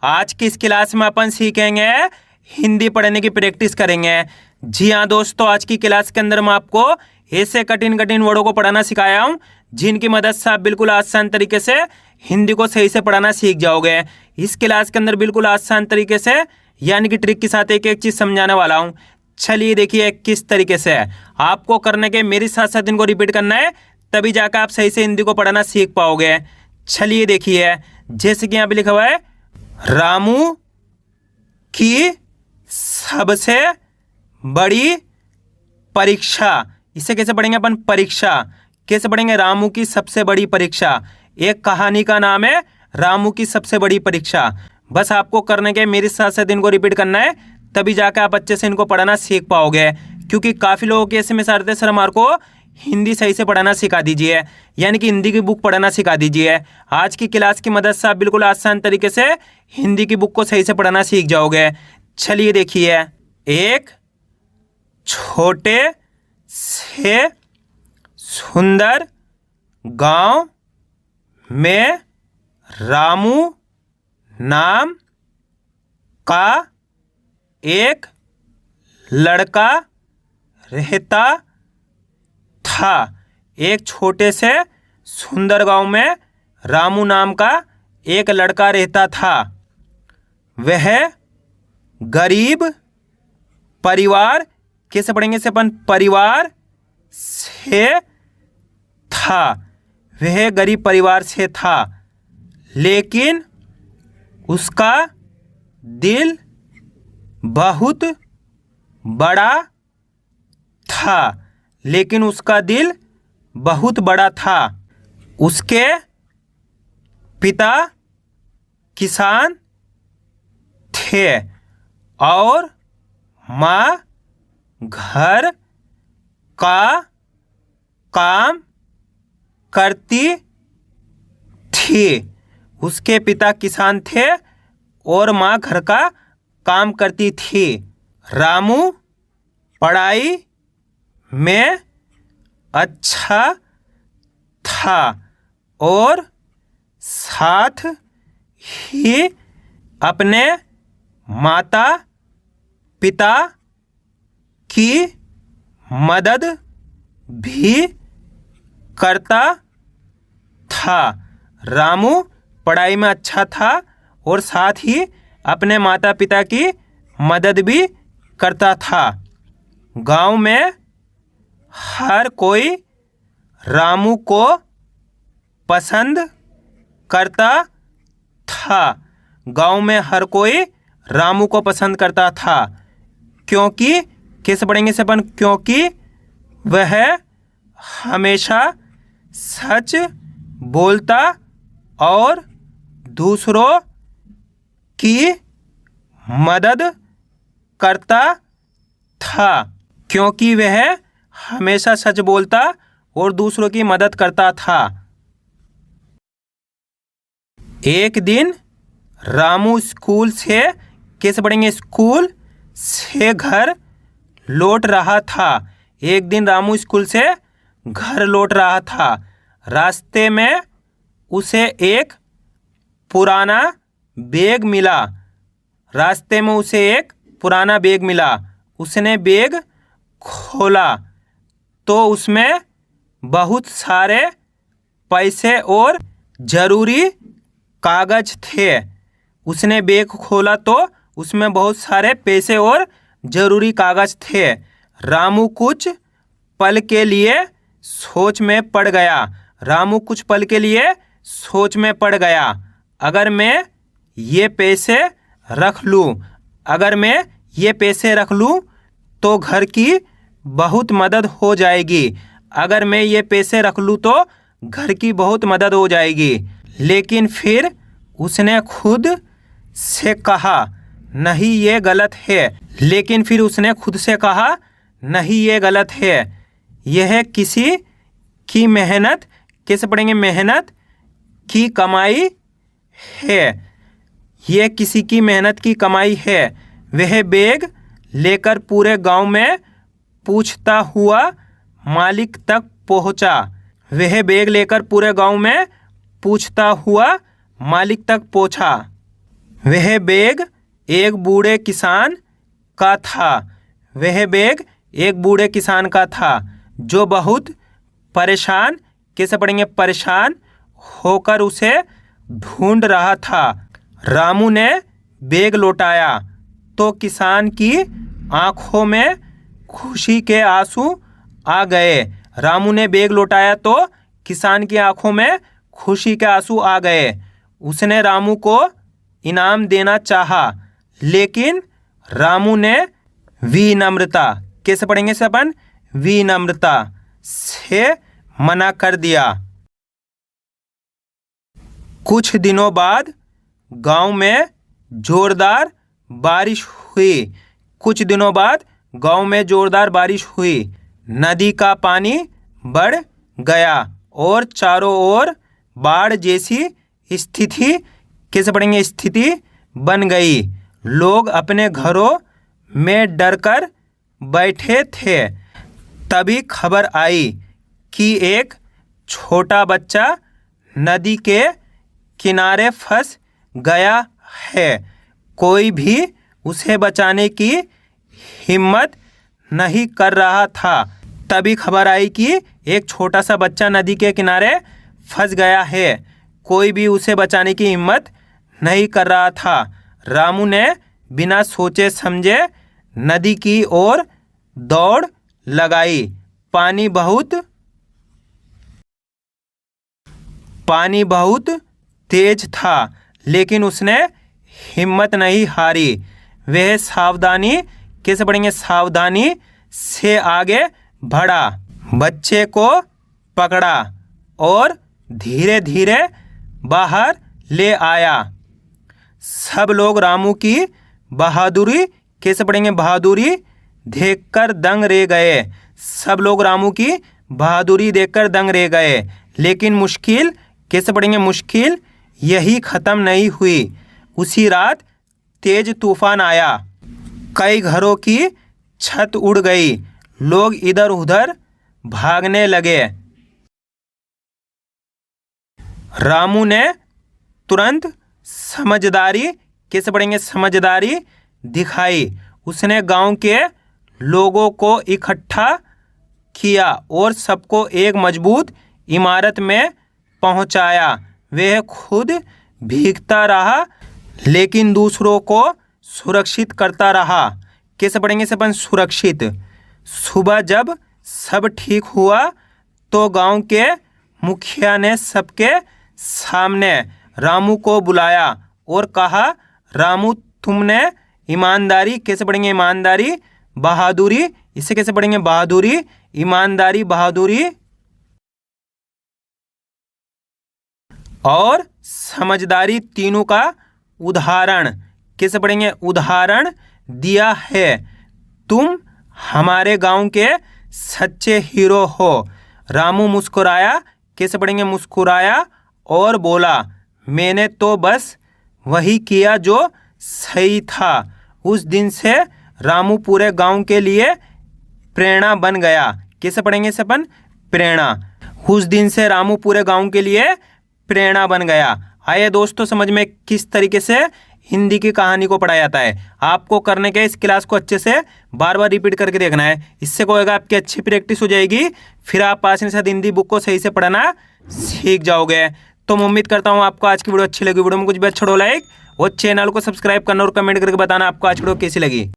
आज की इस क्लास में अपन सीखेंगे हिंदी पढ़ने की प्रैक्टिस करेंगे। जी हाँ दोस्तों, आज की क्लास के अंदर मैं आपको ऐसे कठिन कठिन वर्डों को पढ़ाना सिखाया हूँ जिनकी मदद से आप बिल्कुल आसान तरीके से हिंदी को सही से पढ़ाना सीख जाओगे। इस क्लास के अंदर बिल्कुल आसान तरीके से यानी कि ट्रिक के साथ एक एक चीज़ समझाने वाला हूँ। चलिए देखिए किस तरीके से आपको करने के मेरे साथ साथ इनको रिपीट करना है, तभी जाकर आप सही से हिंदी को पढ़ना सीख पाओगे। चलिए देखिए, जैसे कि यहाँ पे लिखा हुआ है, रामू की सबसे बड़ी परीक्षा। इसे कैसे पढ़ेंगे अपन? परीक्षा कैसे पढ़ेंगे? रामू की सबसे बड़ी परीक्षा। एक कहानी का नाम है रामू की सबसे बड़ी परीक्षा। बस आपको करने के मेरे साथ साथ इनको रिपीट करना है, तभी जाकर आप अच्छे से इनको पढ़ना सीख पाओगे। क्योंकि काफ़ी लोगों के ऐसे मैसेज आते हैं, सर हमारे को हिंदी सही से पढ़ाना सिखा दीजिए, यानी कि हिंदी की बुक पढ़ना सिखा दीजिए। आज की क्लास की मदद से आप बिल्कुल आसान तरीके से हिंदी की बुक को सही से पढ़ना सीख जाओगे। चलिए देखिए, एक छोटे से सुंदर गांव में रामू नाम का एक लड़का रहता था। एक छोटे से सुंदर गांव में रामू नाम का एक लड़का रहता था। वह गरीब परिवार, कैसे पढ़ेंगे इसे अपन? परिवार से था। वह गरीब परिवार से था, लेकिन उसका दिल बहुत बड़ा था। लेकिन उसका दिल बहुत बड़ा था। उसके पिता किसान थे और माँ घर का काम करती थी। उसके पिता किसान थे और माँ घर का काम करती थी। रामू पढ़ाई में अच्छा था और साथ ही अपने माता पिता की मदद भी करता था। रामू पढ़ाई में अच्छा था और साथ ही अपने माता पिता की मदद भी करता था। गांव में हर कोई रामू को पसंद करता था। गांव में हर कोई रामू को पसंद करता था, क्योंकि कैसे पढ़ेंगे इसे अपन? क्योंकि वह हमेशा सच बोलता और दूसरों की मदद करता था। क्योंकि वह हमेशा सच बोलता और दूसरों की मदद करता था। एक दिन रामू स्कूल से, कैसे पढ़ेंगे? स्कूल से घर लौट रहा था। एक दिन रामू स्कूल से घर लौट रहा था। रास्ते में उसे एक पुराना बैग मिला। रास्ते में उसे एक पुराना बैग मिला। उसने बैग खोला तो उसमें बहुत सारे पैसे और ज़रूरी कागज़ थे। उसने बैग खोला तो उसमें बहुत सारे पैसे और ज़रूरी कागज़ थे। रामू कुछ पल के लिए सोच में पड़ गया। रामू कुछ पल के लिए सोच में पड़ गया। अगर मैं ये पैसे रख लूँ, अगर मैं ये पैसे रख लूँ तो घर की बहुत मदद हो जाएगी। अगर मैं ये पैसे रख लूँ तो घर की बहुत मदद हो जाएगी। लेकिन फिर उसने खुद से कहा, नहीं ये गलत है। लेकिन फिर उसने खुद से कहा, नहीं ये गलत है। यह किसी की मेहनत, कैसे पढ़ेंगे? मेहनत की कमाई है। यह किसी की मेहनत की कमाई है। वह बैग लेकर पूरे गांव में पूछता हुआ मालिक तक पहुंचा। वह बैग लेकर पूरे गांव में पूछता हुआ मालिक तक पहुंचा। वह बैग एक बूढ़े किसान का था। वह बैग एक बूढ़े किसान का था जो बहुत परेशान, कैसे पढ़ेंगे, परेशान होकर उसे ढूंढ रहा था। रामू ने बैग लौटाया तो किसान की आंखों में खुशी के आंसू आ गए। रामू ने बैग लौटाया तो किसान की आंखों में खुशी के आंसू आ गए। उसने रामू को इनाम देना चाहा, लेकिन रामू ने विनम्रता, कैसे पढ़ेंगे से अपन, विनम्रता से मना कर दिया। कुछ दिनों बाद गांव में जोरदार बारिश हुई। कुछ दिनों बाद गांव में जोरदार बारिश हुई। नदी का पानी बढ़ गया और चारों ओर बाढ़ जैसी स्थिति, कैसे पढ़ेंगे, स्थिति बन गई। लोग अपने घरों में डरकर बैठे थे। तभी खबर आई कि एक छोटा बच्चा नदी के किनारे फंस गया है। कोई भी उसे बचाने की हिम्मत नहीं कर रहा था। तभी खबर आई कि एक छोटा सा बच्चा नदी के किनारे फंस गया है। कोई भी उसे बचाने की हिम्मत नहीं कर रहा था। रामू ने बिना सोचे समझे नदी की ओर दौड़ लगाई। पानी बहुत तेज था, लेकिन उसने हिम्मत नहीं हारी। वह सावधानी, कैसे पढ़ेंगे, सावधानी से आगे बढ़ा, बच्चे को पकड़ा और धीरे धीरे बाहर ले आया। सब लोग रामू की बहादुरी, कैसे पढ़ेंगे, बहादुरी देखकर दंग रह गए। सब लोग रामू की बहादुरी देखकर दंग रह गए। लेकिन मुश्किल, कैसे पढ़ेंगे, मुश्किल यही ख़त्म नहीं हुई। उसी रात तेज तूफान आया। कई घरों की छत उड़ गई। लोग इधर उधर भागने लगे। रामू ने तुरंत समझदारी, कैसे पढ़ेंगे, समझदारी दिखाई। उसने गांव के लोगों को इकट्ठा किया और सबको एक मजबूत इमारत में पहुंचाया। वह खुद भीगता रहा, लेकिन दूसरों को सुरक्षित करता रहा। कैसे पढ़ेंगे सपन, सुरक्षित। सुबह जब सब ठीक हुआ तो गांव के मुखिया ने सबके सामने रामू को बुलाया और कहा, रामू तुमने ईमानदारी, कैसे पढ़ेंगे, ईमानदारी, बहादुरी, इसे कैसे पढ़ेंगे, बहादुरी, ईमानदारी, बहादुरी और समझदारी तीनों का उदाहरण, कैसे पढ़ेंगे, उदाहरण दिया है। तुम हमारे गांव के सच्चे हीरो हो। रामू मुस्कुराया, कैसे पढ़ेंगे, मुस्कुराया और बोला, मैंने तो बस वही किया जो सही था। उस दिन से रामू पूरे गांव के लिए प्रेरणा बन गया। कैसे पढ़ेंगे सपन, प्रेरणा। उस दिन से रामू पूरे गांव के लिए प्रेरणा बन गया। आइए दोस्तों, समझ में किस तरीके से हिंदी की कहानी को पढ़ाया जाता है। आपको करने के इस क्लास को अच्छे से बार बार रिपीट करके देखना है। इससे क्या होगा, आपकी अच्छी प्रैक्टिस हो जाएगी। फिर आप आसानी से हिंदी बुक को सही से पढ़ना सीख जाओगे। तो मैं उम्मीद करता हूँ आपको आज की वीडियो अच्छी लगी। वीडियो में कुछ भी अच्छा हो लाइक और चैनल को सब्सक्राइब करना और कमेंट करके बताना आपको आज की वीडियो कैसी लगी।